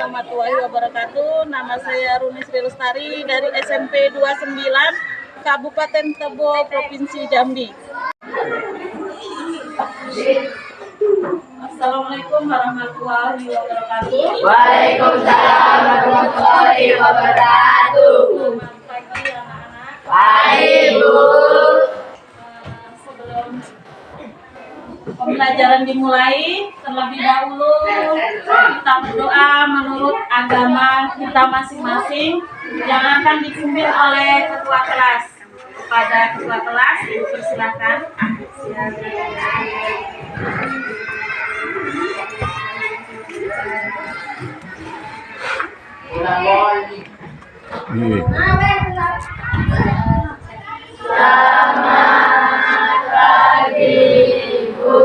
warahmatullahi wabarakatuh. Nama saya Runi Sri Lestari dari SMP 29 Kabupaten Tebo, Provinsi Jambi. Assalamualaikum warahmatullahi wabarakatuh. Waalaikumsalam warahmatullahi wabarakatuh. Selamat pagi anak-anak. Baik, Bu. Sebelum pembelajaran dimulai, terlebih dahulu kita berdoa menurut agama kita masing-masing yang akan dipimpin oleh ketua kelas. Kepada ketua kelas, Ibu persilakan. Selamat pagi, Bu.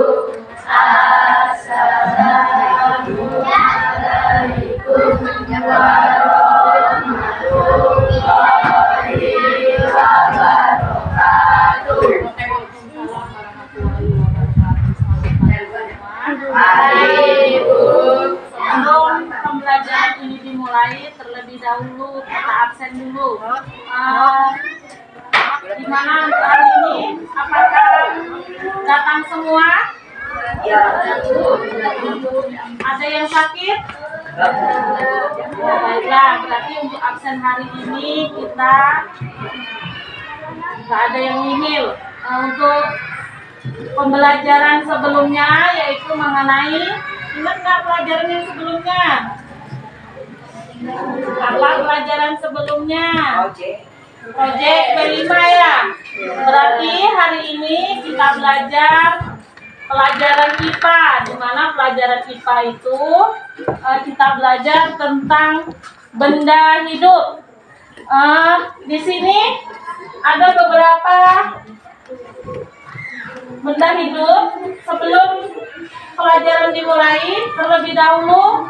Assalamualaikum warahmatullahi wabarakatuh. Baik, Bu. Sebelum pembelajaran ini dimulai, terlebih dahulu kita absen dulu. Di mana untuk hari ini? Apakah datang semua? Ya. Ada yang sakit? Baiklah, berarti untuk absen hari ini kita nggak ada yang nihil. Untuk pembelajaran sebelumnya yaitu mengenai, ingat nggak pelajaran yang sebelumnya? Apa pelajaran sebelumnya? Project B5 ya. Berarti hari ini kita belajar pelajaran IPA, di mana pelajaran IPA itu kita belajar tentang benda hidup. Di sini ada beberapa benda hidup. Sebelum pelajaran dimulai, terlebih dahulu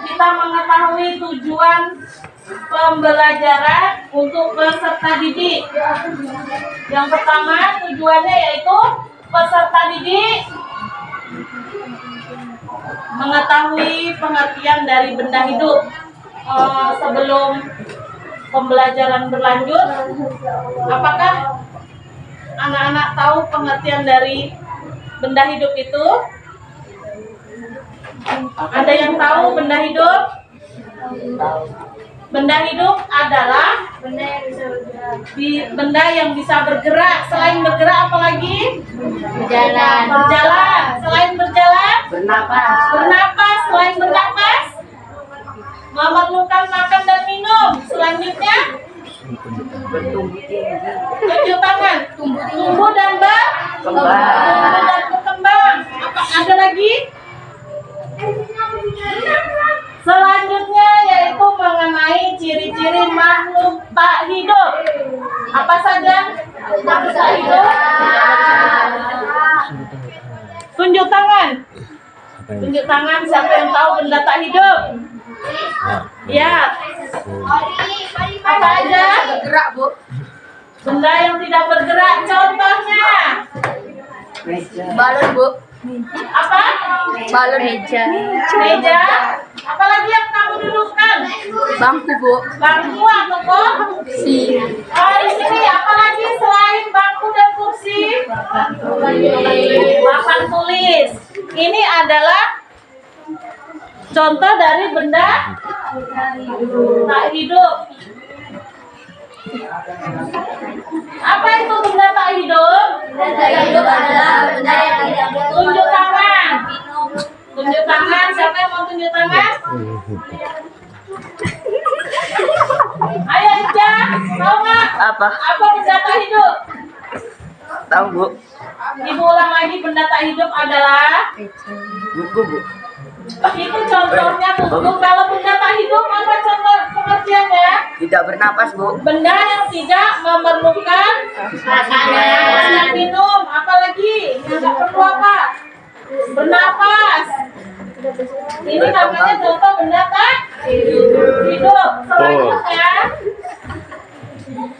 kita mengetahui tujuan pembelajaran untuk peserta didik. Yang pertama, tujuannya yaitu peserta didik mengetahui pengertian dari benda hidup. Sebelum pembelajaran berlanjut, apakah anak-anak tahu pengertian dari benda hidup itu? Ada yang tahu benda hidup? Benda hidup adalah benda yang bisa bergerak. Selain bergerak apalagi? Berjalan. Selain berjalan? Bernapas. Selain bernapas? Memerlukan makan dan minum. Selanjutnya? Tunjuk tangan. Tumbuh dan berkembang. Apa ada lagi? Selanjutnya yaitu mengenai ciri-ciri makhluk tak hidup. Apa saja makhluk tak hidup? Tunjuk tangan. Tunjuk tangan siapa yang tahu benda tak hidup? Ya. Apa aja? Bergerak, Bu. Benda yang tidak bergerak. Contohnya? Balon, Bu. Apa? Balon. Meja. Apalagi yang kamu dudukkan? Bangku, Bu. Bangku atau kursi? Di sini apalagi selain bangku dan kursi? Papan tulis. Ini adalah contoh dari benda tak hidup. Apa itu benda tak hidup? Benda hidup adalah benda yang tidak bergerak. Tunjuk tangan. Tunjuk tangan. Siapa yang mau tunjuk tangan? Ayo Ica, tahu nggak? Apa? Apa benda tak hidup? Tahu, Bu. Ibu ulang lagi, benda tak hidup adalah Buku, Bu. itu contohnya buku. Kalau benda tak hidup apa contoh pengertiannya? Tidak bernapas, Bu. Benda yang tidak memerlukan makan dan minum. Apalagi yang nggak perlu apa? Bernapas. Ini namanya contoh benda tak hidup. Selanjutnya,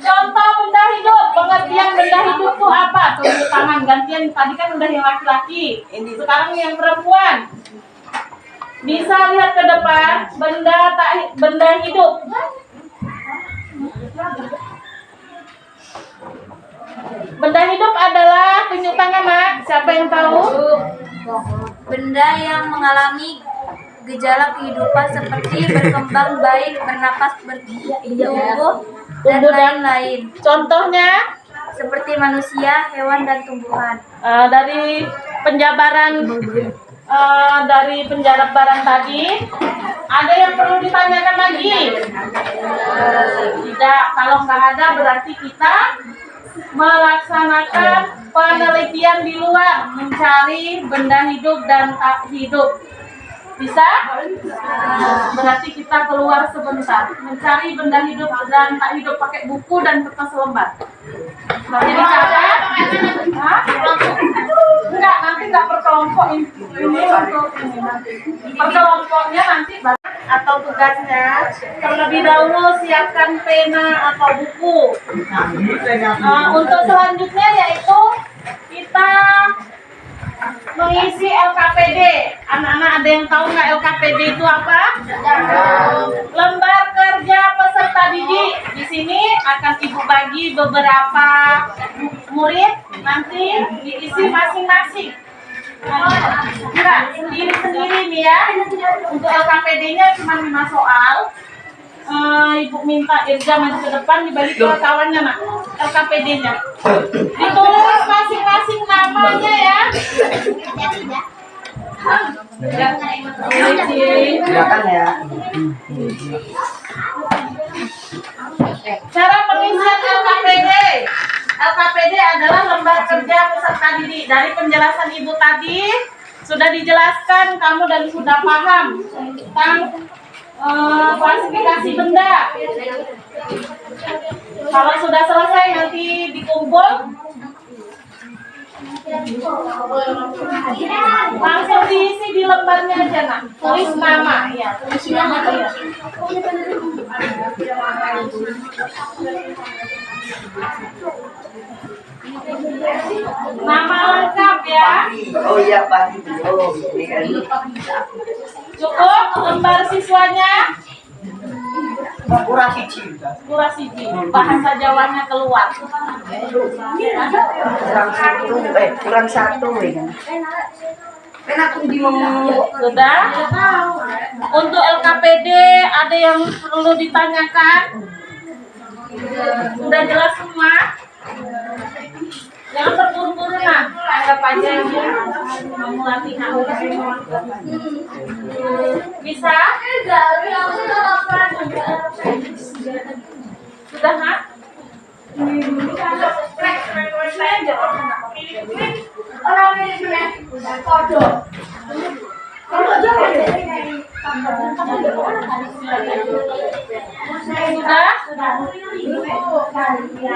contoh benda hidup. Pengertian benda hidup itu apa? Tunjuk tangan. Gantian, tadi kan udah yang laki-laki, sekarang yang perempuan. Bisa lihat ke depan, benda hidup. Benda hidup adalah, tunjuk tangan Mak, siapa yang tahu? Benda yang mengalami gejala kehidupan seperti berkembang baik, bernapas, bertumbuh, dan lain-lain. Contohnya Seperti manusia, hewan, dan tumbuhan. dari penjabaran tadi, ada yang perlu ditanyakan lagi? Tidak, kalau nggak ada berarti kita melaksanakan penelitian di luar, mencari benda hidup dan tak hidup. Bisa? Berarti kita keluar sebentar, mencari benda hidup dan tak hidup pakai buku dan kertas lembar. Nanti dicatat. Hah? Enggak, nanti nggak perkelompok ini untuk ini nanti. Perkelompoknya nanti atau tugasnya terlebih dahulu siapkan pena atau buku. Untuk selanjutnya yaitu kita mengisi LKPD. Anak-anak ada yang tahu nggak LKPD itu apa? Lembar kerja peserta didik. Di sini akan Ibu bagi beberapa murid, nanti diisi masing-masing. Enggak, sendiri-sendiri nih ya. Untuk LKPD-nya cuma 5 soal. Ibu minta Irja maju ke depan, dibagi ke kawannya Nak. LKPD-nya ditulis masing-masing namanya ya. Silakan ya. Cara pengisian LKPD. LKPD adalah lembar kerja peserta didik. Dari penjelasan Ibu tadi sudah dijelaskan, kamu dan sudah paham tentang klasifikasi benda. Kalau sudah selesai nanti dikumpul, langsung diisi di lembarnya aja Nak. Tulis nama, ya, tulis nama dia. Nama lengkap ya. Oh iya Pak. Oh, ini kan. Cukup lembar siswanya. Kurang siji. Bahasa Jawanya keluar. Kurang satu ya. Enak di Sudah. Untuk LKPD ada yang perlu ditanyakan? Sudah jelas semua? Jangan terburu-buru Nak. Anggap aja ini mau latihan. Bisa? Sudah Nak? Sudah?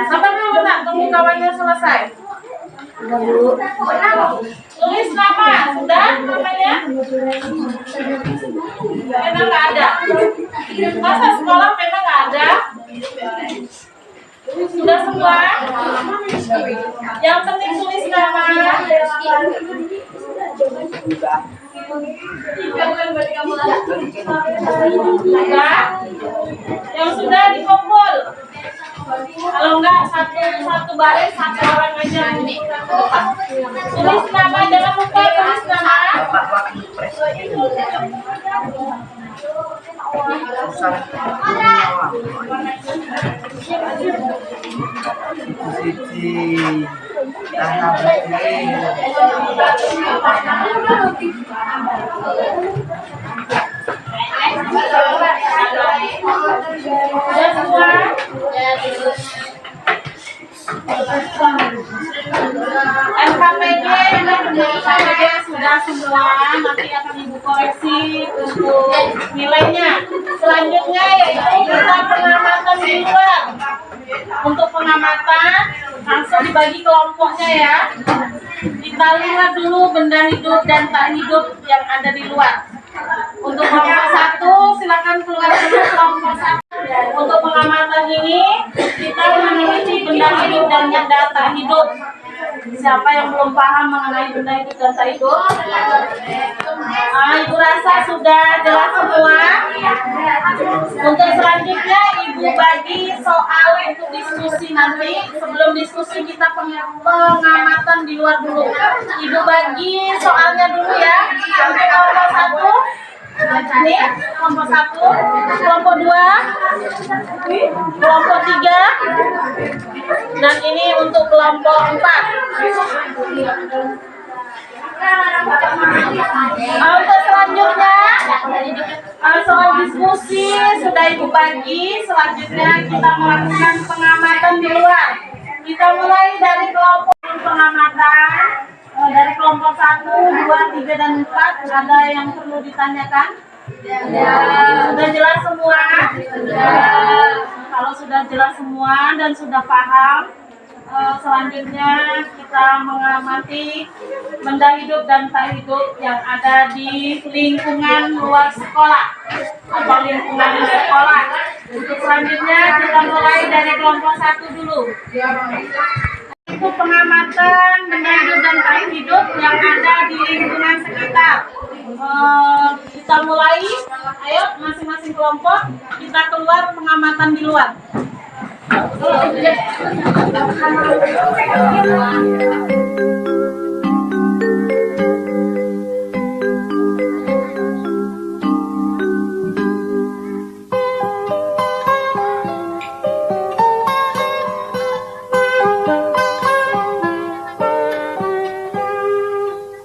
Sabar dulu Nak, tunggu kawannya selesai. Tulis nama, sudah namanya? Pena nggak ada. Masa sekolah pena nggak ada? Sudah semua? Yang penting tulis nama. Sudah? Yang sudah dikumpul. Kalau enggak satu baris satu orang aja. Tulis nama, jangan lupa tulis nama. Sudah semua? LKPD sudah semua, nanti akan Ibu koreksi untuk nilainya. Selanjutnya yaitu kita pengamatan di luar. Untuk pengamatan langsung dibagi kelompoknya ya. Kita lihat dulu benda hidup dan tak hidup yang ada di luar. Untuk kelompok 1 silakan keluar dulu kelompok 1. Untuk pengamatan ini kita meneliti benda hidup dan benda tak hidup. Siapa yang belum paham mengenai benda hidup dan tak hidup? Ibu rasa sudah jelas semua. Untuk selanjutnya Ibu bagi soal untuk diskusi nanti. Sebelum diskusi kita pengamatan di luar dulu. Ibu bagi soalnya dulu ya. Untuk kelompok 1. Ini kelompok 1, kelompok 2, kelompok 3, dan ini untuk kelompok 4. Untuk selanjutnya soal diskusi sudah Ibu bagi. Selanjutnya kita melakukan pengamatan di luar. Kita mulai dari kelompok pengamatan. Dari kelompok 1, 2, 3, dan 4 ada yang perlu ditanyakan? Sudah jelas semua? Kalau sudah jelas semua dan sudah paham, selanjutnya kita mengamati benda hidup dan tak hidup yang ada di lingkungan luar sekolah atau lingkungan di sekolah. Untuk selanjutnya kita mulai dari kelompok 1 dulu. Itu pengamatan benda hidup dan tak hidup yang ada di lingkungan sekitar. Kita mulai, ayo masing-masing kelompok kita keluar pengamatan di luar.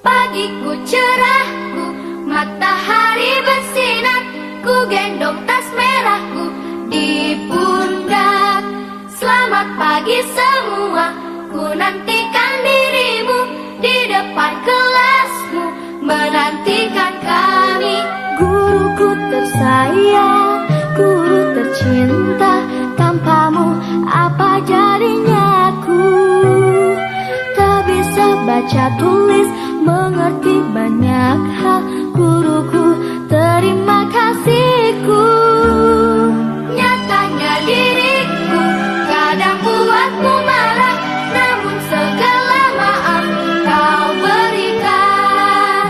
Pagiku cerahku, matahari bersinar, ku gendong tas merahku di pundak. Selamat pagi semua, ku nantikan dirimu di depan kelasmu, menantikan kami. Guruku tersayang, guru tercinta, tanpamu apa jadinya aku? Tak bisa baca tulis, mengerti banyak hal. Guruku, terima kasihku. Nyatanya diriku kadang buatmu marah, namun segala maaf kau berikan.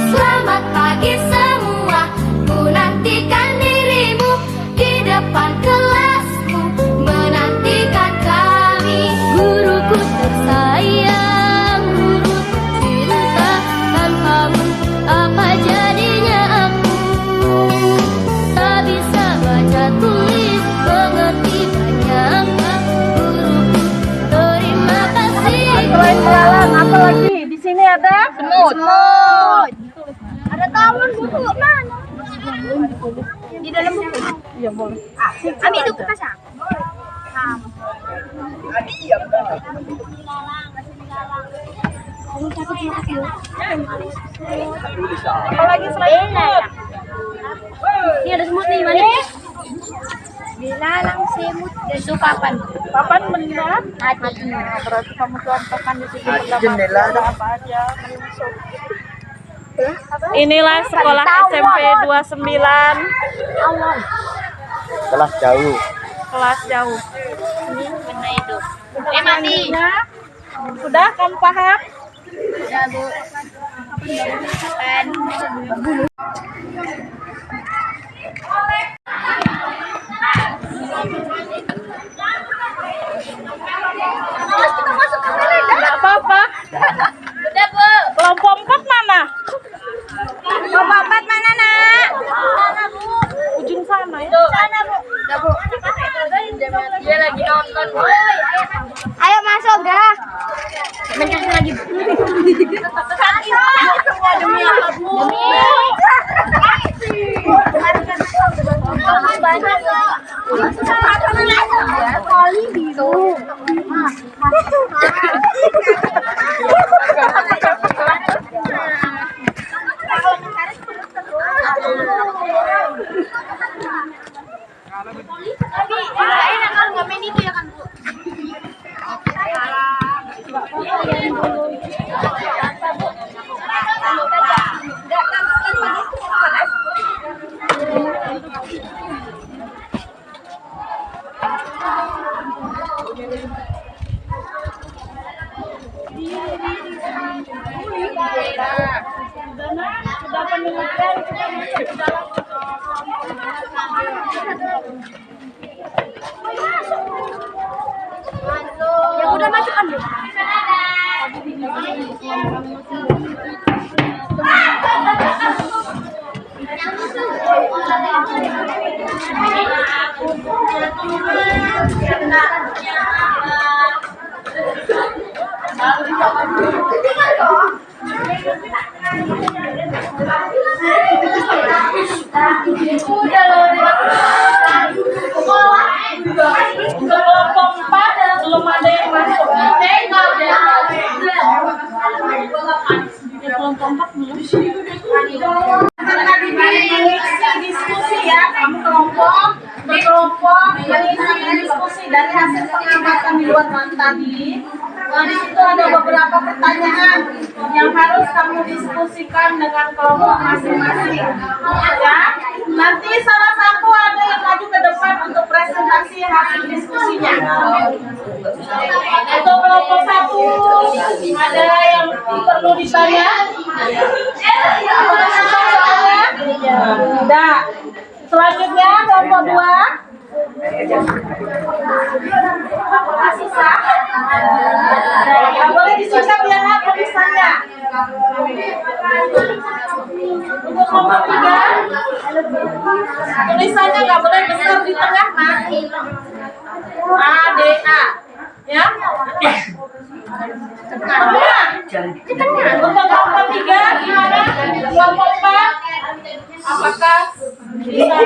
Selamat pagi semua, ku nantikan dirimu di depan kelasmu, menantikan kami. Guruku tersayang, guru tercinta, tanpamu apa jadinya aku? Tak bisa baca tulis, mengerti banyak hal. Guruku, terima kasih. Selain belalang, apa lagi? Di sini ada semut. Ada tawon buku mana? Di dalam buku. Iya boleh. Ambil itu kertas ya. Apa lagi selain semut? Ini ada semut nih, mana? Bilalang semut dan itu papan. Papan benda? Hati. Berarti kamu contohkan di sini Jendela ada apa aja. Inilah sekolah SMP 29 Kelas jauh. kelas jauh. Benda hidup. Mati. Sudah kamu paham? Ya, Bu. Pen. Tidak apa-apa. Udah, Bu. Kelompok 4 mana? Kelompok 4 mana, Nak? Ujung sana ya. Sana, Bu. Udah, Bu. Dia lagi nonton, Bu. Ayo masuk, dah. Mencari lagi, Bu. Semua demi apa, Bu? Demi Sudah penelitian kita masuk ke dalam Yang udah masuk kan? kelompok 4 belum ada yang masuk. Kelompok 4 belum. Mengisi diskusi ya, kamu berkelompok mengisi diskusi dari hasil pengamatan di luar tadi. Di situ ada beberapa pertanyaan yang harus kamu diskusikan dengan kelompok masing-masing. Ya, nanti salah satu ada yang maju ke depan untuk presentasi hasil diskusinya. Untuk kelompok 1 ada yang perlu ditanya? Apakah susah soalnya? Tidak. Selanjutnya kelompok 2. Apakah susah? Nggak boleh disikat ya tulisannya. Untuk kelompok 3, tulisannya nggak boleh besar di tengah, Mas. A, D, A. Ya? Untuk kelompok 3 gimana? Kelompok 4 apakah bisa?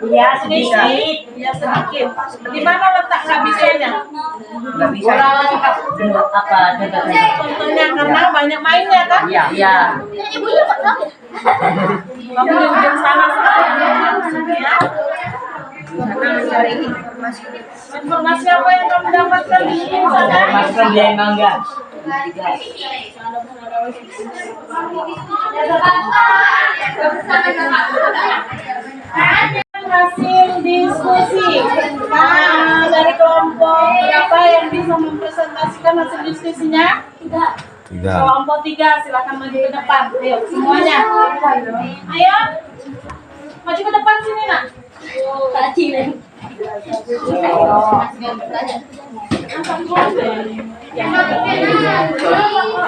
Ya sedikit. Ya sedikit. Di mana letak nggak bisanya? Nggak bisa. Apa? Contohnya karena banyak mainnya kan? Iya, iya. Ibunya kok tahu? Kamu diam sana ya. Informasi apa yang kamu dapatkan di sini? Masukkan dia mangga. Hasil diskusi. Nah, dari kelompok berapa yang bisa mempresentasikan hasil diskusinya? 3. Kelompok 3, silakan maju ke depan. Ayo, semuanya. Ayo, maju ke depan sini, Nak.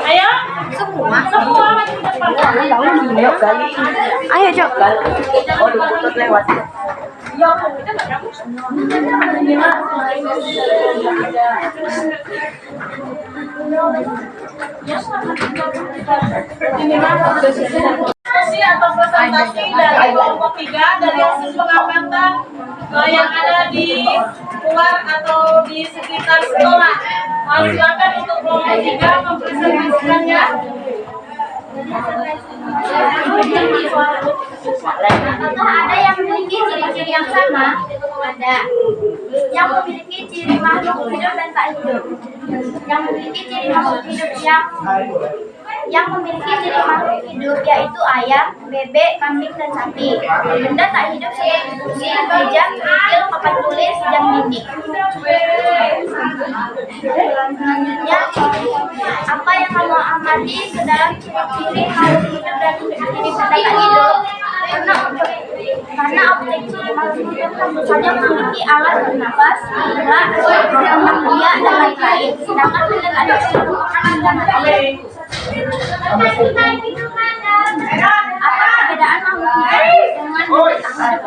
Ayo, semua maju ke depan. Ayo kali. Ayo, Cok. Oh, lutut lewat. Ya, kita nggak kamu semua. Diskusi atau presentasi dari kelompok 3 dari hasil pengamatan yang ada di luar atau di sekitar sekolah. Silakan untuk kelompok 3 mempresentasikannya. Apakah ada yang memiliki ciri-ciri yang sama? Ada. Yang memiliki ciri makhluk hidup dan tak hidup. Yang memiliki ciri makhluk hidup yang memiliki ciri makhluk hidup yaitu ayam, bebek, kambing, dan sapi. Benda tak hidup seperti kursi, meja, kerikil, papan tulis, dan dinding. Selanjutnya, apa yang kamu amati ke dalam ciri-ciri makhluk hidup dan ciri benda tak hidup? Karena objek ciri makhluk hidup tentu saja memiliki alat bernafas, gerak, berkembang biak, dan lain-lain. Sedangkan benda tak hidup merupakan benda mati. Apa perbedaan makhluk hidup dengan benda tak hidup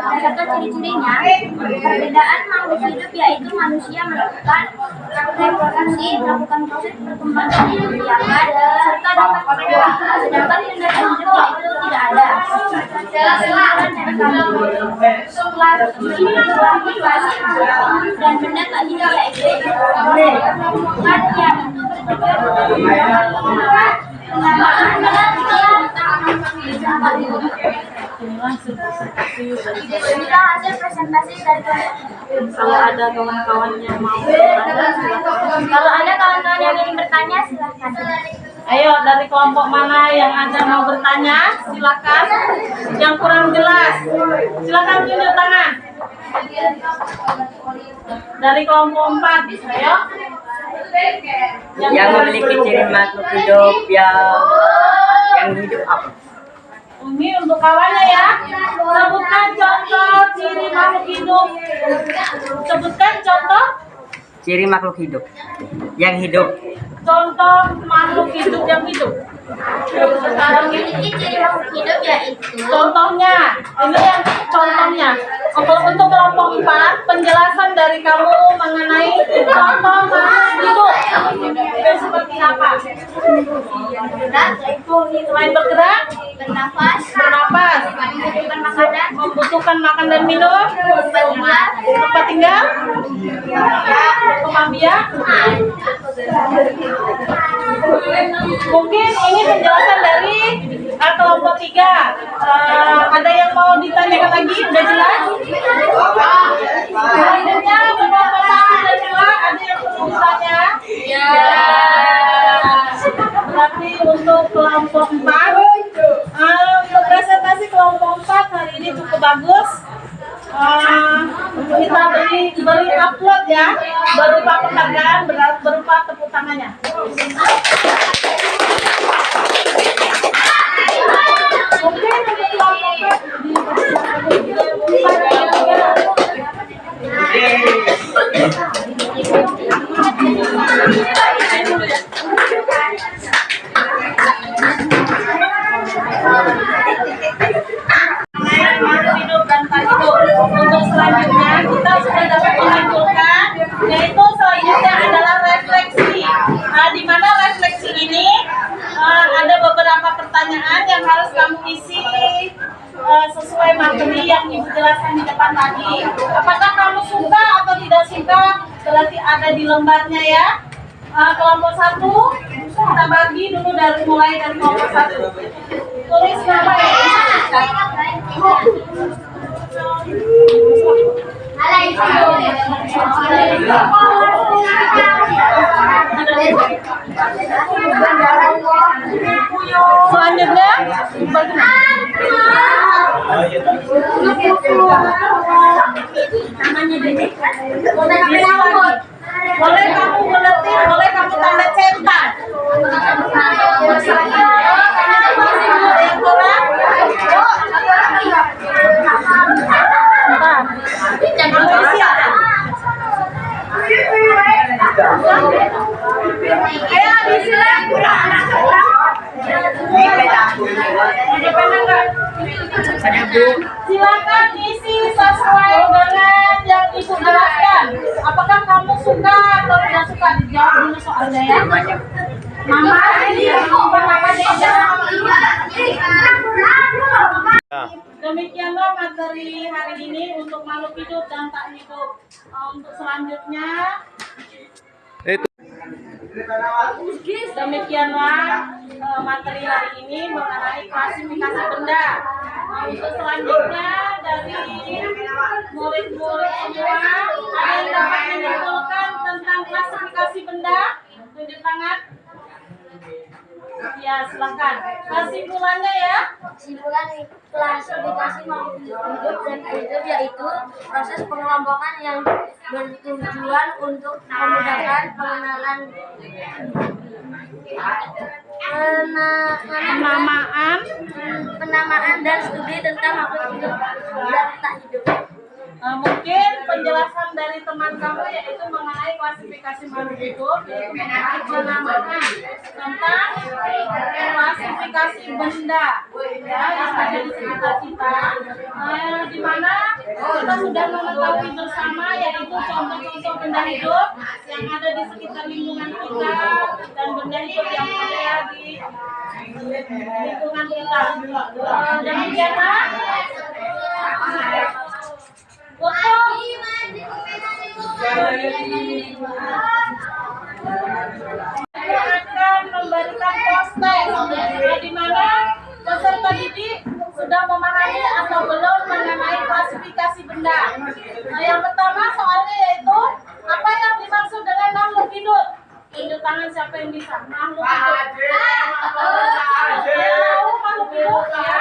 berdasarkan ciri-cirinya? Perbedaan makhluk hidup yaitu manusia melakukan reproduksi, melakukan proses perkembangan yang dibiarkan, serta dapat bergerak. Sedangkan benda tak hidup yaitu tidak ada. Kesimpulan dari kami dan benda tak hidup yaitu bukan yang itu Inilah hasil presentasi dari Kalau ada kawan-kawan yang mau bertanya, silakan. Kalau ada kawan-kawan yang ingin bertanya, silahkan. Ayo, dari kelompok mana yang ada mau bertanya, silakan. Yang kurang jelas, silakan tunjuk tangan. Dari kelompok 4, ayo. Yang memiliki ciri makhluk hidup yang hidup apa? Ini untuk kawannya ya. Sebutkan contoh ciri makhluk hidup. Sebutkan contoh Ciri makhluk hidup yang hidup. contoh makhluk hidup yang hidup. Memiliki ciri makhluk hidup yaitu Contohnya, ini yang contohnya. Kalau untuk kelompok 4, penjelasan dari kamu mengenai contoh makhluk hidup. Itu seperti apa? bergerak, Selain bergerak, bernafas, bernapas, membutuhkan makanan, membutuhkan makan dan minum, tempat tinggal, rumah biak. Mungkin ini penjelasan dari kelompok 3. Ada yang mau ditanyakan lagi? Udah jelas? Selanjutnya kelompok 1 dan 2 ada yang perlu ditanya? Ya. Berarti untuk kelompok 4, untuk presentasi kelompok 4 hari ini cukup bagus. Kita beri upload ya, berupa penghargaan, berupa tepuk tangannya. Mungkin untuk kelompok 4 hidup dan tak hidup. Untuk selanjutnya kita sudah dapat menyimpulkan, yaitu selanjutnya adalah refleksi. Di mana refleksi ini ada beberapa pertanyaan yang harus kamu isi sesuai materi yang Ibu jelaskan di depan tadi. Apakah kamu suka atau tidak suka? Berarti ada di lembarnya ya. Kelompok 1 kita bagi dulu mulai dari kelompok 1. Tulis nama ya. Selanjutnya boleh kamu meletik, boleh kamu tanda cetak. Silakan isi sesuai dengan yang Ibu jelaskan. Apakah kamu suka atau tidak suka? Dijawab dulu soalnya ya. Mama, Mama Deda. Demikianlah materi hari ini untuk makhluk hidup dan tak hidup. Untuk selanjutnya, demikianlah materi hari ini mengenai klasifikasi benda. Untuk selanjutnya dari murid-murid semua, ada yang dapat menyimpulkan tentang klasifikasi benda? Tunjuk tangan. Ya, silakan. Kesimpulannya ya. Kesimpulan klasifikasi makhluk hidup dan tak hidup yaitu proses pengelompokan yang bertujuan untuk memudahkan pengenalan penamaan dan studi tentang makhluk hidup dan tak hidup. Mungkin penjelasan dari teman kamu yaitu mengenai klasifikasi makhluk hidup, yaitu mengenai penamaan tentang klasifikasi benda ya, yang ada di sekitar kita, di mana kita sudah mengetahui bersama yaitu contoh-contoh benda hidup yang ada di sekitar lingkungan kita dan benda hidup yang ada di lingkungan kita. Demikianlah akan memberikan poster di mana peserta didik sudah memahami atau belum mengenai klasifikasi benda. Yang pertama soalnya yaitu apa yang dimaksud dengan makhluk hidup? Tunjuk tangan siapa yang bisa. Makhluk hidup. Tahu makhluk hidup ya?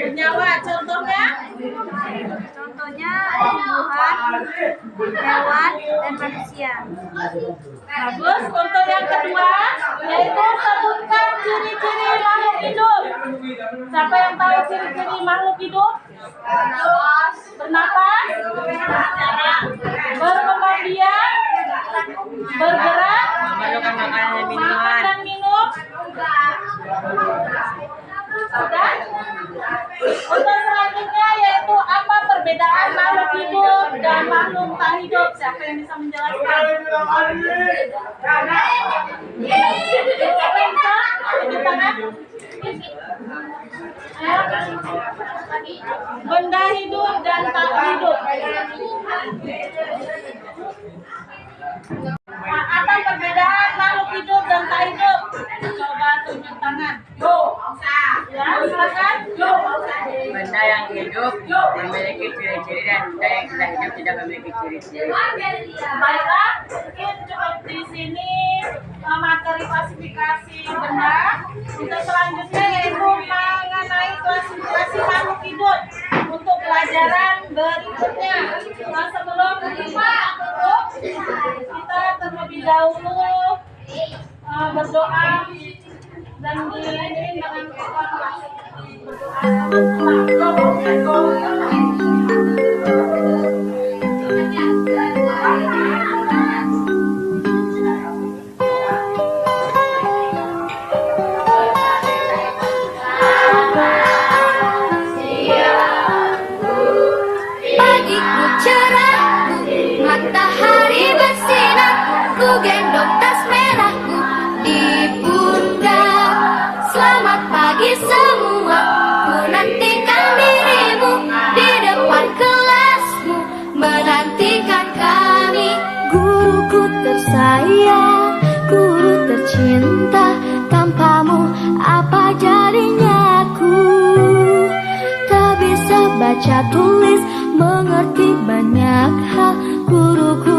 Bernyawa, contohnya? Contoh contohnya tumbuhan, hewan, dan manusia. Bagus. Untuk yang kedua, yaitu sebutkan ciri-ciri makhluk hidup. Siapa yang tahu ciri-ciri makhluk hidup? Bernapas, berkembang biak, bergerak, Memerlukan makanan dan makan minuman. dan minum. Sudah? Untuk selanjutnya yaitu apa perbedaan makhluk hidup dan makhluk tak hidup? Siapa yang bisa menjelaskan? Siapa yang bisa? Tunjuk tangan. Benda hidup dan tak hidup. Nah, apa perbedaan makhluk hidup dan tak hidup? Coba tunjuk tangan. Ya, silakan. Benda yang hidup memiliki ciri-ciri dan benda yang tidak hidup tidak memiliki ciri-ciri. Baiklah, mungkin cukup di sini materi klasifikasi benda. Untuk selanjutnya yaitu mengenai klasifikasi makhluk hidup untuk pelajaran berikutnya. Nah, sebelum kita tutup, kita terlebih dahulu berdoa dan diiringi dengan Pagiku cerah, matahari bersinar, ku gendong tas merahku di pundak. Selamat pagi semua, ku nantikan dirimu di depan kelasmu, menantikan kami. Guruku tersayang, guru tercinta, tanpamu apa jadinya aku? Tak bisa baca tulis, mengerti banyak hal. Guruku